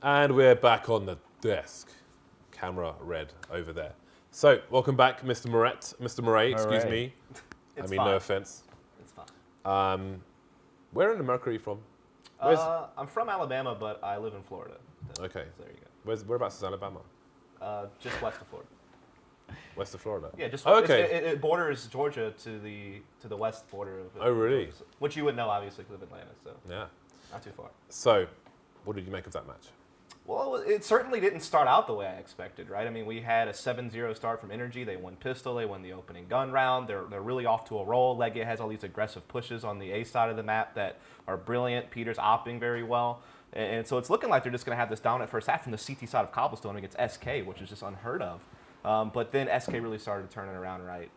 And we're back on the desk. Camera red over there. So, welcome back, Mr. Mouret. Mr. Mouret, excuse me. It's no fine. offense. It's fine. Where in America are you from? I'm from Alabama, but I live in Florida. Okay. So there you go. Whereabouts is Alabama? Just west of Florida. West of Florida? Yeah, just okay. It borders Georgia to the west border of Oh, really? Georgia, which you would know, obviously, because of Atlanta, so Yeah. not too far. So, what did you make of that match? Well, it certainly didn't start out the way I expected, right? I mean, we had a 7-0 start from NRG. They won pistol. They won the opening gun round. They're really off to a roll. LEGIJA has all these aggressive pushes on the A side of the map that are brilliant. Peter's opting very well. And so it's looking like they're just going to have this dominant first half from the CT side of Cobblestone against SK, which is just unheard of. But then SK really started turning around, right?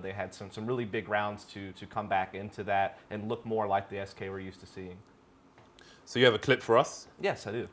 They had some really big rounds to come back into that and look more like the SK we're used to seeing. So you have a clip for us? Yes, I do.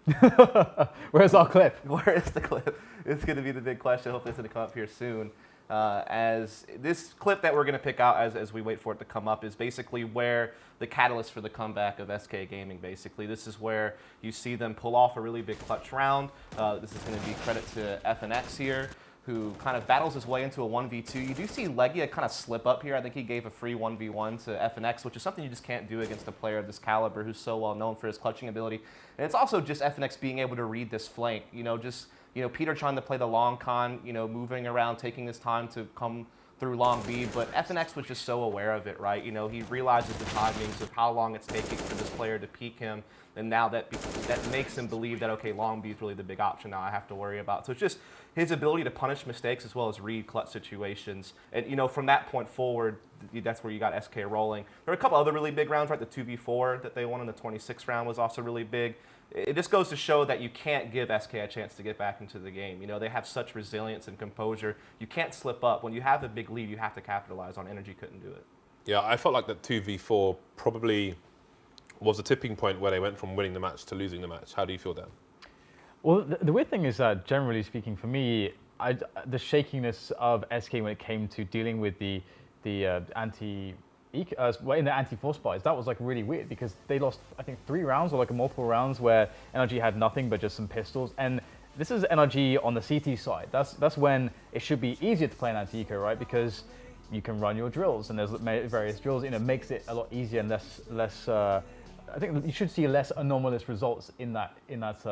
Where's our clip? Where is the clip? It's going to be the big question. Hopefully it's going to come up here soon. As this clip that we're going to pick out as we wait for it to come up is basically where the catalyst for the comeback of SK Gaming, basically. This is where you see them pull off a really big clutch round. This is going to be credit to FNX here, who kind of battles his way into a 1v2. You do see LEGIJA kind of slip up here. I think he gave a free 1v1 to FNX, which is something you just can't do against a player of this caliber who's so well known for his clutching ability. And it's also just FNX being able to read this flank. Peter trying to play the long con, moving around, taking his time to come through long B, but FNX was just so aware of it, right? He realizes the timings of how long it's taking for this player to peek him, and now that makes him believe that, okay, long B is really the big option now I have to worry about. So it's just his ability to punish mistakes as well as read clutch situations. And, from that point forward, that's where you got SK rolling. There were a couple other really big rounds, right? The 2v4 that they won in the 26th round was also really big. It just goes to show that you can't give SK a chance to get back into the game. They have such resilience and composure. You can't slip up. When you have a big lead, you have to capitalize on. NRG couldn't do it. Yeah, I felt like that 2v4 probably was a tipping point where they went from winning the match to losing the match. How do you feel then? Well, the weird thing is that, generally speaking, for me, the shakiness of SK when it came to dealing with the in the anti-force buys, that was really weird because they lost, I think, 3 rounds or multiple rounds where NRG had nothing but just some pistols. And this is NRG on the CT side. That's when it should be easier to play an anti-eco, right? Because you can run your drills and there's various drills. It makes it a lot easier and less. I think you should see less anomalous results in that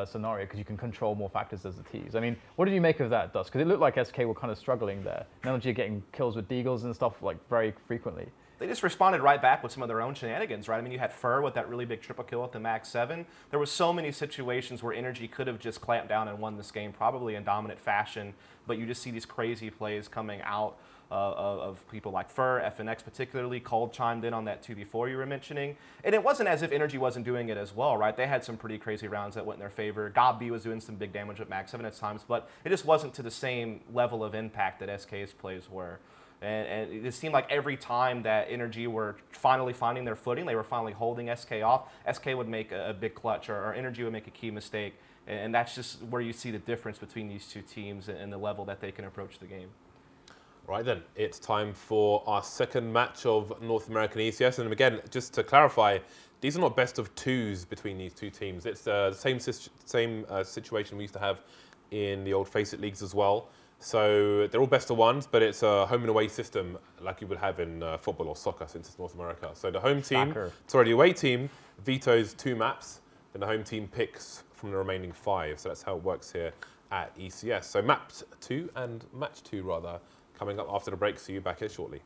scenario because you can control more factors as the Ts. I mean, what did you make of that, Dust? Because it looked like SK were kind of struggling there. NRG getting kills with deagles and stuff very frequently. They just responded right back with some of their own shenanigans, right? I mean, you had Fur with that really big triple kill at the Max 7. There were so many situations where NRG could have just clamped down and won this game, probably in dominant fashion, but you just see these crazy plays coming out of people like Fur, FNX particularly. Cold chimed in on that 2v4 you were mentioning. And it wasn't as if NRG wasn't doing it as well, right? They had some pretty crazy rounds that went in their favor. Gob was doing some big damage with Max 7 at times, but it just wasn't to the same level of impact that SK's plays were. And it seemed like every time that NRG were finally finding their footing, they were finally holding SK off, SK would make a big clutch or NRG would make a key mistake. And that's just where you see the difference between these two teams and the level that they can approach the game. Right then, it's time for our second match of North American ECS. And again, just to clarify, these are not best of twos between these two teams. It's the same situation we used to have in the old FACEIT leagues as well. So they're all best of ones, but it's a home and away system like you would have in football or soccer since it's North America. So the home team, the away team vetoes 2 maps, then the home team picks from the remaining 5. So that's how it works here at ECS. So map 2 and match 2 rather, coming up after the break. See you back here shortly.